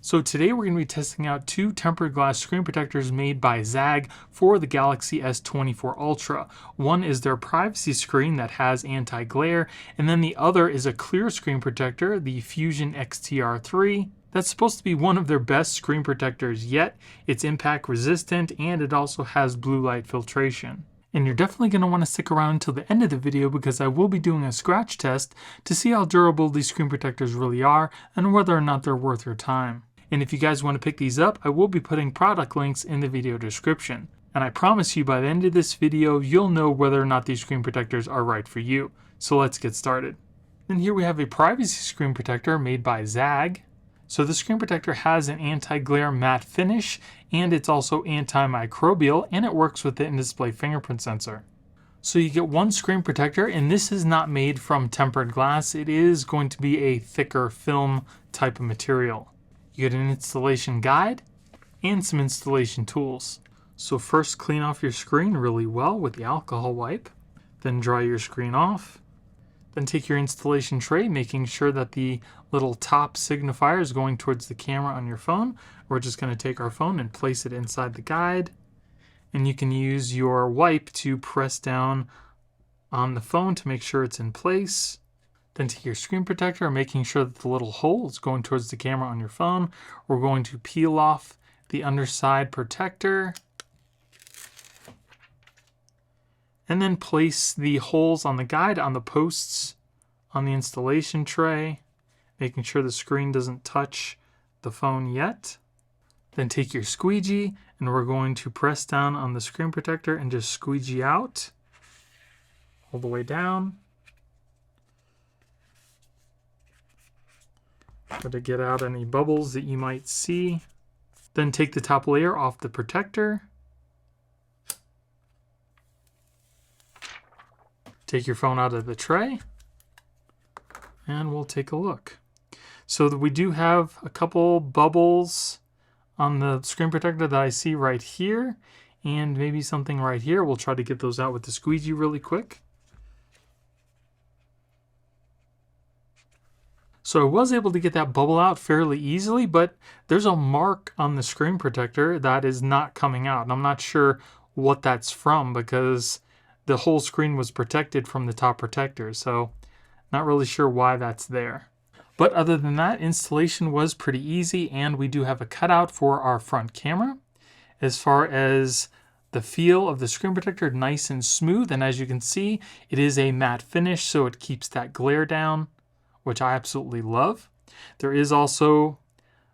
So today we're going to be testing out two tempered glass screen protectors made by ZAGG for the Galaxy S24 Ultra. One is their privacy screen that has anti-glare, and then the other is a clear screen protector, the Fusion XTR3. That's supposed to be one of their best screen protectors yet. It's impact resistant and it also has blue light filtration. And you're definitely going to want to stick around until the end of the video because I will be doing a scratch test to see how durable these screen protectors really are and whether or not they're worth your time. And if you guys want to pick these up, I will be putting product links in the video description. And I promise you by the end of this video, you'll know whether or not these screen protectors are right for you. So let's get started. And here we have a privacy screen protector made by ZAGG. So the screen protector has an anti-glare matte finish, and it's also antimicrobial, and it works with the in-display fingerprint sensor. So you get one screen protector, and this is not made from tempered glass. It is going to be a thicker film type of material. You get an installation guide and some installation tools. So first clean off your screen really well with the alcohol wipe, then dry your screen off. Then take your installation tray, making sure that the little top signifier is going towards the camera on your phone. We're just going to take our phone and place it inside the guide. And you can use your wipe to press down on the phone to make sure it's in place. Then take your screen protector, making sure that the little hole is going towards the camera on your phone. We're going to peel off the underside protector. And then place the holes on the guide on the posts on the installation tray, making sure the screen doesn't touch the phone yet. Then take your squeegee and we're going to press down on the screen protector and just squeegee out all the way down. Try to get out any bubbles that you might see. Then take the top layer off the protector. Take your phone out of the tray, and we'll take a look. So we do have a couple bubbles on the screen protector that I see right here, and maybe something right here. We'll try to get those out with the squeegee really quick. So I was able to get that bubble out fairly easily, but there's a mark on the screen protector that is not coming out. And I'm not sure what that's from because the whole screen was protected from the top protector. So not really sure why that's there. But other than that, installation was pretty easy, and we do have a cutout for our front camera. As far as the feel of the screen protector, nice and smooth. And as you can see, it is a matte finish, so it keeps that glare down, which I absolutely love. There is also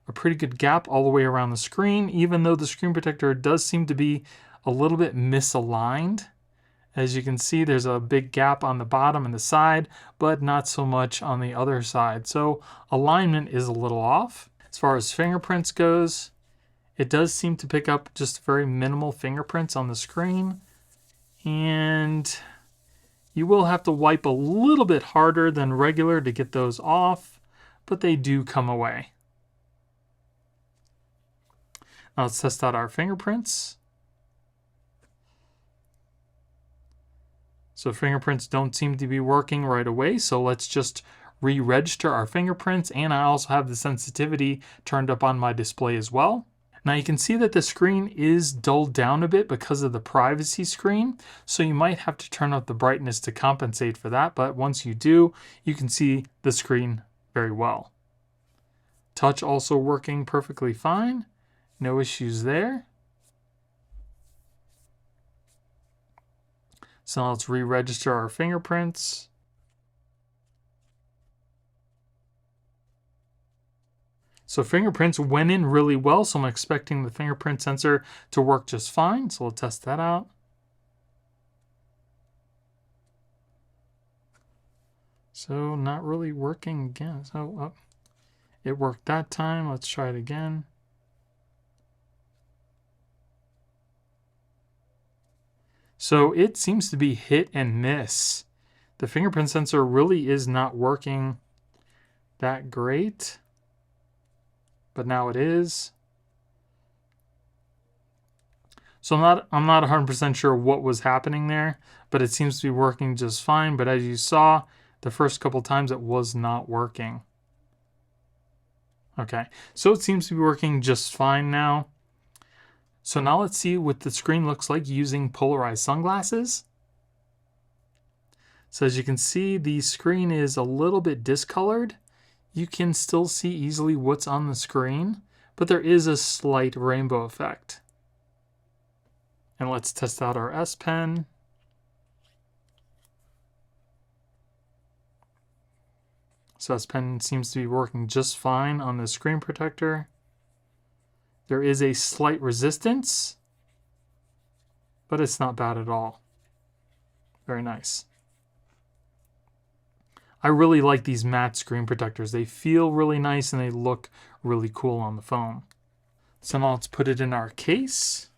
a pretty good gap all the way around the screen, even though the screen protector does seem to be a little bit misaligned. As you can see, there's a big gap on the bottom and the side, but not so much on the other side. So alignment is a little off. As far as fingerprints goes, it does seem to pick up just very minimal fingerprints on the screen. And you will have to wipe a little bit harder than regular to get those off, but they do come away. Now let's test out our fingerprints. So fingerprints don't seem to be working right away, so let's just re-register our fingerprints, and I also have the sensitivity turned up on my display as well. Now you can see that the screen is dulled down a bit because of the privacy screen, so you might have to turn up the brightness to compensate for that, but once you do, you can see the screen very well. Touch also working perfectly fine, no issues there. So now let's re-register our fingerprints. So fingerprints went in really well, so I'm expecting the fingerprint sensor to work just fine. So we'll test that out. So not really working again. So it worked that time. Let's try it again. So it seems to be hit and miss. The fingerprint sensor really is not working that great. But now it is. So I'm not 100% sure what was happening there, but it seems to be working just fine. But as you saw, the first couple times it was not working. Okay, so it seems to be working just fine now. So now let's see what the screen looks like using polarized sunglasses. So as you can see, the screen is a little bit discolored. You can still see easily what's on the screen, but there is a slight rainbow effect. And let's test out our S Pen. So S Pen seems to be working just fine on the screen protector. There is a slight resistance, but it's not bad at all. Very nice. I really like these matte screen protectors. They feel really nice and they look really cool on the phone. So now let's put it in our case.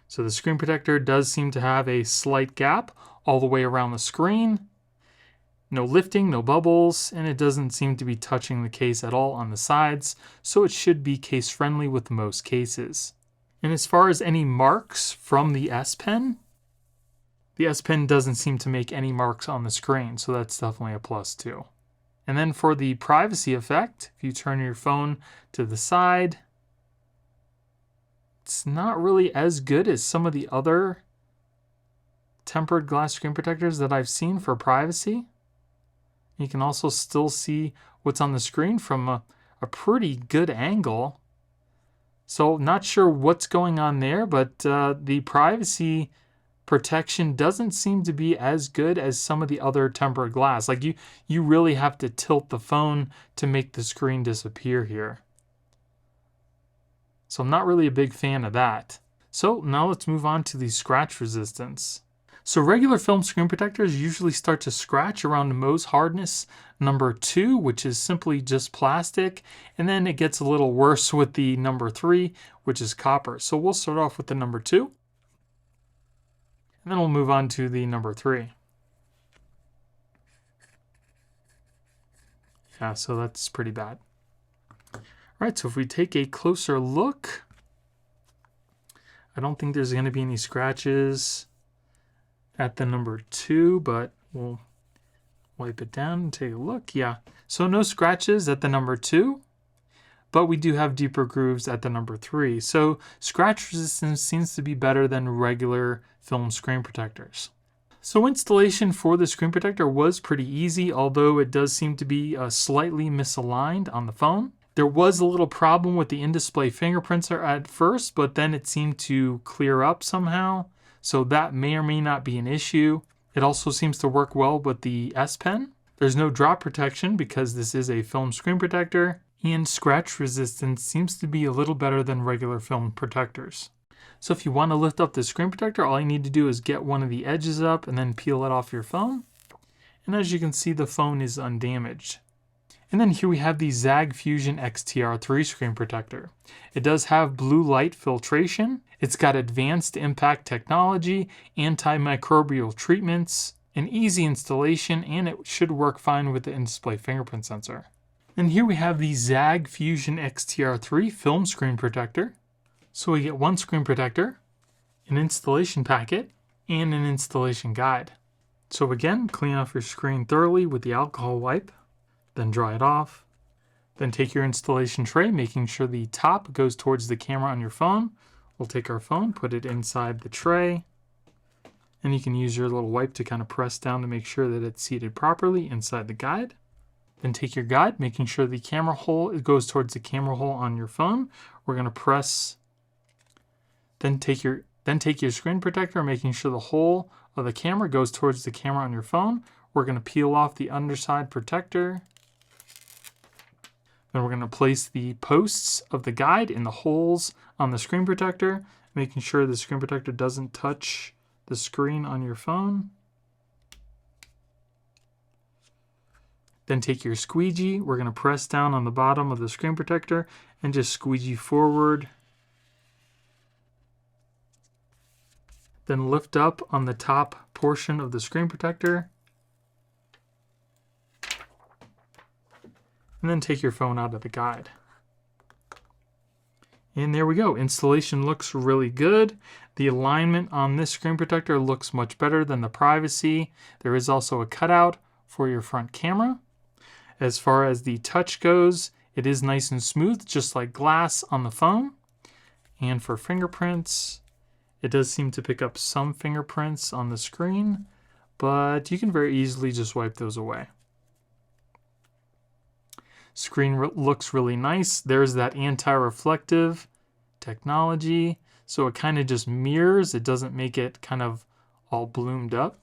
So the screen protector does seem to have a slight gap all the way around the screen. No lifting, no bubbles, and it doesn't seem to be touching the case at all on the sides, so it should be case friendly with most cases. And as far as any marks from the S Pen doesn't seem to make any marks on the screen, so that's definitely a plus too. And then for the privacy effect, if you turn your phone to the side, it's not really as good as some of the other tempered glass screen protectors that I've seen for privacy. You can also still see what's on the screen from a pretty good angle. So not sure what's going on there, but the privacy protection doesn't seem to be as good as some of the other tempered glass. Like you really have to tilt the phone to make the screen disappear here. So I'm not really a big fan of that. So now let's move on to the scratch resistance. So regular film screen protectors usually start to scratch around Mohs hardness number 2, which is simply just plastic, and then it gets a little worse with the number 3, which is copper. So we'll start off with the number 2, and then we'll move on to the number 3. Yeah, so that's pretty bad. All right, so if we take a closer look, I don't think there's going to be any scratches at the number 2, but we'll wipe it down and take a look. Yeah, so no scratches at the number 2, but we do have deeper grooves at the number 3. So scratch resistance seems to be better than regular film screen protectors. So installation for the screen protector was pretty easy, although it does seem to be slightly misaligned on the phone. There was a little problem with the in-display fingerprints at first, but then it seemed to clear up somehow. So that may or may not be an issue. It also seems to work well with the S Pen. There's no drop protection because this is a film screen protector, and scratch resistance seems to be a little better than regular film protectors. So if you want to lift up the screen protector, all you need to do is get one of the edges up and then peel it off your phone. And as you can see, the phone is undamaged. And then here we have the ZAGG Fusion XTR3 screen protector. It does have blue light filtration. It's got advanced impact technology, antimicrobial treatments, an easy installation, and it should work fine with the in-display fingerprint sensor. And here we have the ZAGG Fusion XTR3 film screen protector. So we get one screen protector, an installation packet, and an installation guide. So again, clean off your screen thoroughly with the alcohol wipe. Then dry it off. Then take your installation tray, making sure the top goes towards the camera on your phone. We'll take our phone, put it inside the tray, and you can use your little wipe to kind of press down to make sure that it's seated properly inside the guide. Then take your guide, making sure the camera hole goes towards the camera hole on your phone. We're going to press, then take your screen protector, making sure the hole of the camera goes towards the camera on your phone. We're going to peel off the underside protector. Then we're going to place the posts of the guide in the holes on the screen protector, making sure the screen protector doesn't touch the screen on your phone. Then take your squeegee. We're going to press down on the bottom of the screen protector and just squeegee forward. Then lift up on the top portion of the screen protector. And then take your phone out of the guide. And there we go. Installation looks really good. The alignment on this screen protector looks much better than the Privacy. There is also a cutout for your front camera. As far as the touch goes, it is nice and smooth, just like glass on the phone. And for fingerprints, it does seem to pick up some fingerprints on the screen, but you can very easily just wipe those away. Screen looks really nice. There's that anti-reflective technology, so it kind of just mirrors. It doesn't make it kind of all bloomed up.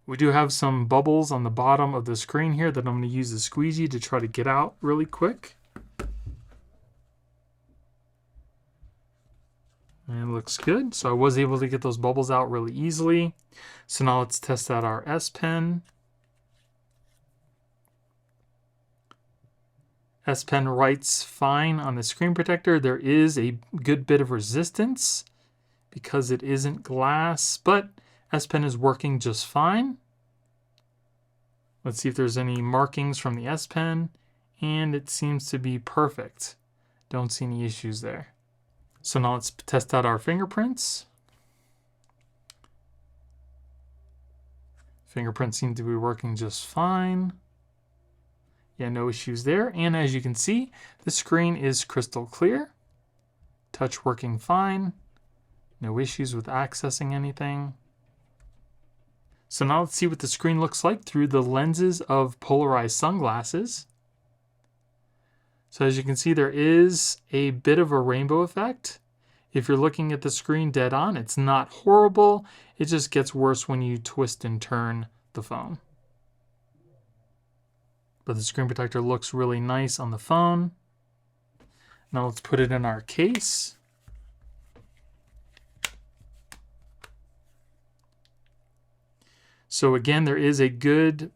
We do have some bubbles on the bottom of the screen here that I'm going to use the squeegee to try to get out really quick. And it looks good. So I was able to get those bubbles out really easily. So now let's test out our S Pen. S Pen writes fine on the screen protector. There is a good bit of resistance because it isn't glass, but S Pen is working just fine. Let's see if there's any markings from the S Pen, and it seems to be perfect. Don't see any issues there. So now let's test out our fingerprints. Fingerprints seem to be working just fine. Yeah, no issues there. And as you can see, the screen is crystal clear. Touch working fine. No issues with accessing anything. So now let's see what the screen looks like through the lenses of polarized sunglasses. So as you can see, there is a bit of a rainbow effect. If you're looking at the screen dead on, it's not horrible. It just gets worse when you twist and turn the phone. But the screen protector looks really nice on the phone. Now let's put it in our case. So again, there is a good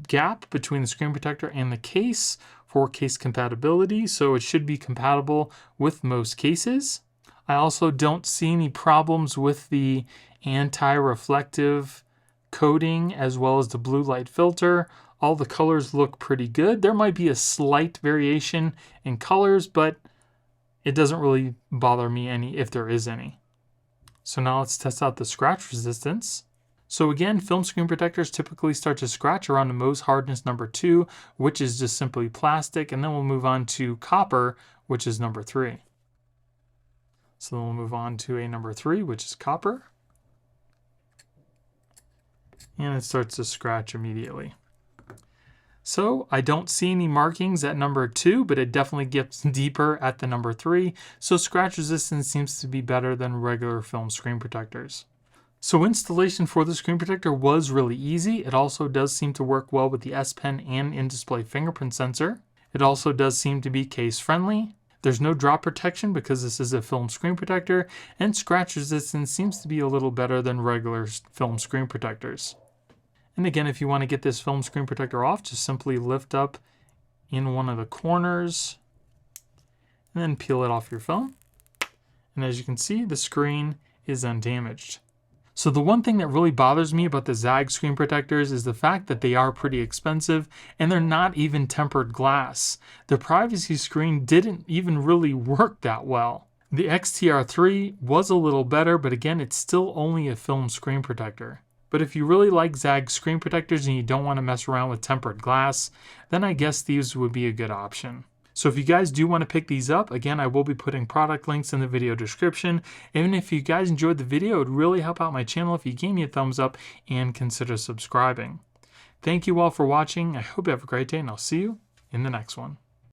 gap between the screen protector and the case for case compatibility, so it should be compatible with most cases. I also don't see any problems with the anti-reflective coating as well as the blue light filter. All the colors look pretty good. There might be a slight variation in colors, but it doesn't really bother me any if there is any. So now let's test out the scratch resistance. So again, film screen protectors typically start to scratch around the Mohs hardness number 2, which is just simply plastic, and then we'll move on to copper, which is number 3. So then we'll move on to a number 3, which is copper. And it starts to scratch immediately. So I don't see any markings at number 2, but it definitely gets deeper at the number 3. So scratch resistance seems to be better than regular film screen protectors. So installation for the screen protector was really easy. It also does seem to work well with the S Pen and in-display fingerprint sensor. It also does seem to be case friendly. There's no drop protection because this is a film screen protector, and scratch resistance seems to be a little better than regular film screen protectors. And again, if you want to get this film screen protector off, just simply lift up in one of the corners and then peel it off your phone. And as you can see, the screen is undamaged. So the one thing that really bothers me about the ZAGG screen protectors is the fact that they are pretty expensive and they're not even tempered glass. The Privacy screen didn't even really work that well. The XTR3 was a little better, but again, it's still only a film screen protector. But if you really like ZAGG screen protectors and you don't want to mess around with tempered glass, then I guess these would be a good option. So if you guys do want to pick these up, again, I will be putting product links in the video description. And if you guys enjoyed the video, it would really help out my channel if you gave me a thumbs up and consider subscribing. Thank you all for watching. I hope you have a great day, and I'll see you in the next one.